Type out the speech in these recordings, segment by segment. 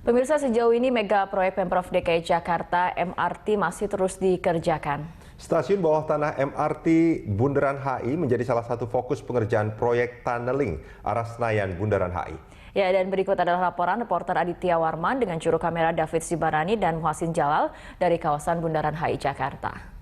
Pemirsa, sejauh ini mega proyek Pemprov DKI Jakarta MRT masih terus dikerjakan. Stasiun bawah tanah MRT Bundaran HI menjadi salah satu fokus pengerjaan proyek tunneling arah Senayan Bundaran HI. Ya, dan berikut adalah laporan reporter Aditya Warman dengan juru kamera David Sibarani dan Muhsin Jalal dari kawasan Bundaran HI Jakarta.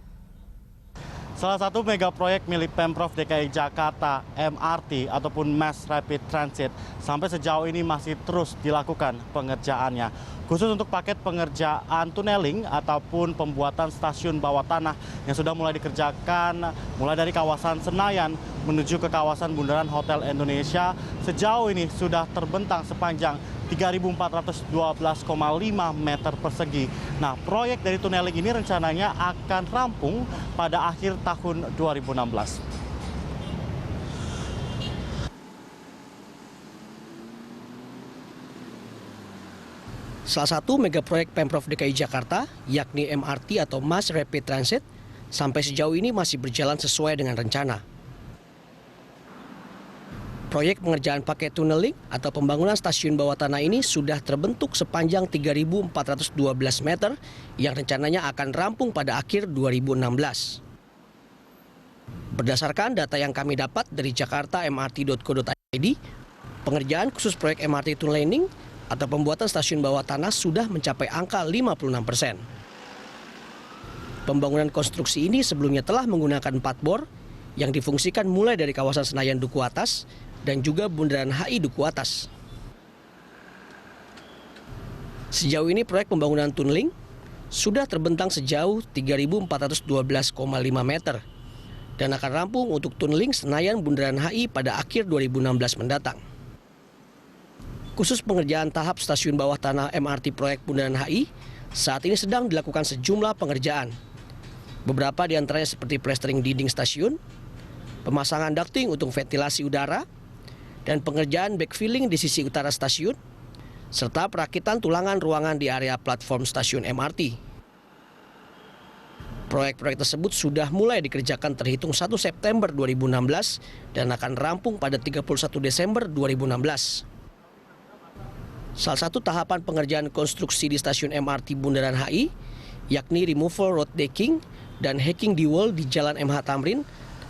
Salah satu mega proyek milik Pemprov DKI Jakarta, MRT ataupun Mass Rapid Transit, sampai sejauh ini masih terus dilakukan pengerjaannya. Khusus untuk paket pengerjaan tunneling ataupun pembuatan stasiun bawah tanah yang sudah mulai dikerjakan mulai dari kawasan Senayan menuju ke kawasan Bundaran Hotel Indonesia, sejauh ini sudah terbentang sepanjang 3.412,5 meter persegi. Nah, proyek dari tunneling ini rencananya akan rampung pada akhir tahun 2016. Salah satu mega proyek Pemprov DKI Jakarta, yakni MRT atau Mass Rapid Transit, sampai sejauh ini masih berjalan sesuai dengan rencana. Proyek pengerjaan paket tunneling atau pembangunan stasiun bawah tanah ini sudah terbentuk sepanjang 3.412 meter yang rencananya akan rampung pada akhir 2016. Berdasarkan data yang kami dapat dari jakarta-mrt.co.id, pengerjaan khusus proyek MRT tunneling atau pembuatan stasiun bawah tanah sudah mencapai angka 56%. Pembangunan konstruksi ini sebelumnya telah menggunakan 4 bor yang difungsikan mulai dari kawasan Senayan Duku Atas dan juga Bundaran HI Duku Atas. Sejauh ini proyek pembangunan tunneling sudah terbentang sejauh 3.412,5 meter dan akan rampung untuk tunneling Senayan Bundaran HI pada akhir 2016 mendatang. Khusus pengerjaan tahap stasiun bawah tanah MRT proyek Bundaran HI saat ini sedang dilakukan sejumlah pengerjaan. Beberapa di antaranya seperti plastering dinding stasiun, pemasangan ducting untuk ventilasi udara, dan pengerjaan backfilling di sisi utara stasiun, serta perakitan tulangan ruangan di area platform stasiun MRT. Proyek-proyek tersebut sudah mulai dikerjakan terhitung 1 September 2016 dan akan rampung pada 31 Desember 2016. Salah satu tahapan pengerjaan konstruksi di stasiun MRT Bundaran HI, yakni removal road decking dan hacking di wall di Jalan MH Tamrin,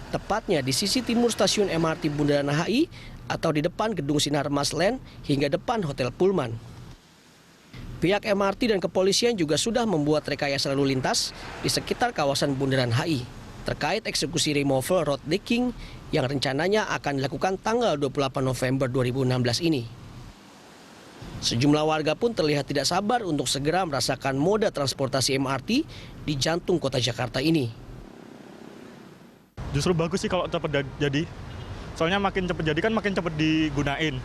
tepatnya di sisi timur stasiun MRT Bundaran HI atau di depan Gedung Sinarmas Land hingga depan Hotel Pullman. Pihak MRT dan kepolisian juga sudah membuat rekayasa lalu lintas di sekitar kawasan Bundaran HI terkait eksekusi removal road decking yang rencananya akan dilakukan tanggal 28 November 2016 ini. Sejumlah warga pun terlihat tidak sabar untuk segera merasakan moda transportasi MRT di jantung kota Jakarta ini. Justru bagus sih kalau cepat jadi. Soalnya makin cepat jadi kan makin cepat digunain.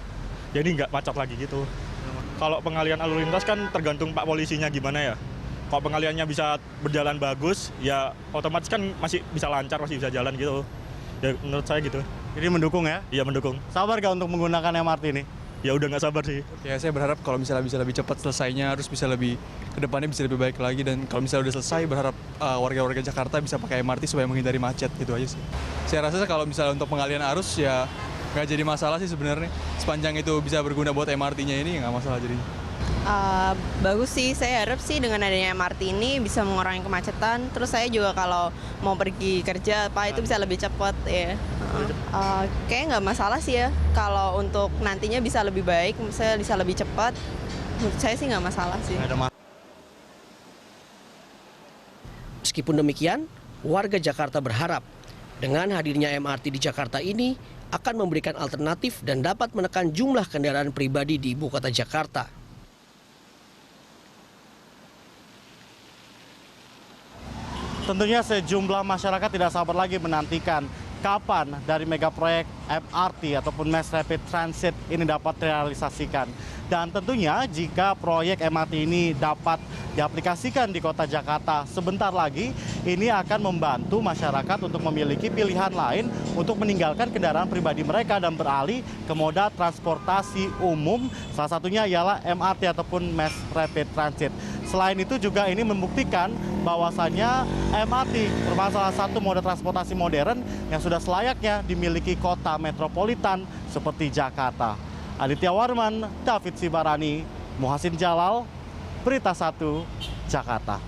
Jadi nggak macet lagi gitu. Kalau pengalian alur lintas kan tergantung Pak Polisinya gimana ya. Kalau pengaliannya bisa berjalan bagus, ya otomatis kan masih bisa lancar, masih bisa jalan gitu. Ya menurut saya gitu. Jadi mendukung ya? Iya mendukung. Sabar nggak untuk menggunakan MRT ini? Ya udah nggak sabar sih. Ya saya berharap kalau misalnya bisa lebih cepat selesainya, harus bisa lebih kedepannya bisa lebih baik lagi, dan kalau misalnya udah selesai berharap warga-warga Jakarta bisa pakai MRT supaya menghindari macet gitu aja sih. Saya rasa kalau misalnya untuk pengalian arus ya nggak jadi masalah sih sebenarnya, sepanjang itu bisa berguna buat MRT-nya ini nggak masalah jadinya. Bagus sih, saya harap sih dengan adanya MRT ini bisa mengurangi kemacetan. Terus saya juga kalau mau pergi kerja itu bisa lebih cepat ya. Kayaknya nggak masalah sih ya. Kalau untuk nantinya bisa lebih baik, misalnya bisa lebih cepat, menurut saya sih nggak masalah sih. Meskipun demikian, warga Jakarta berharap dengan hadirnya MRT di Jakarta ini akan memberikan alternatif dan dapat menekan jumlah kendaraan pribadi di ibu kota Jakarta. Tentunya sejumlah masyarakat tidak sabar lagi menantikan kapan dari mega proyek MRT ataupun Mass Rapid Transit ini dapat realisasikan. Dan tentunya jika proyek MRT ini dapat diaplikasikan di kota Jakarta sebentar lagi, ini akan membantu masyarakat untuk memiliki pilihan lain untuk meninggalkan kendaraan pribadi mereka dan beralih ke moda transportasi umum, salah satunya ialah MRT ataupun Mass Rapid Transit. Selain itu juga ini membuktikan bahwasannya MRT merupakan salah satu moda transportasi modern yang sudah selayaknya dimiliki kota metropolitan seperti Jakarta. Aditya Warman, David Sibarani, Muhsin Jalal, Berita 1, Jakarta.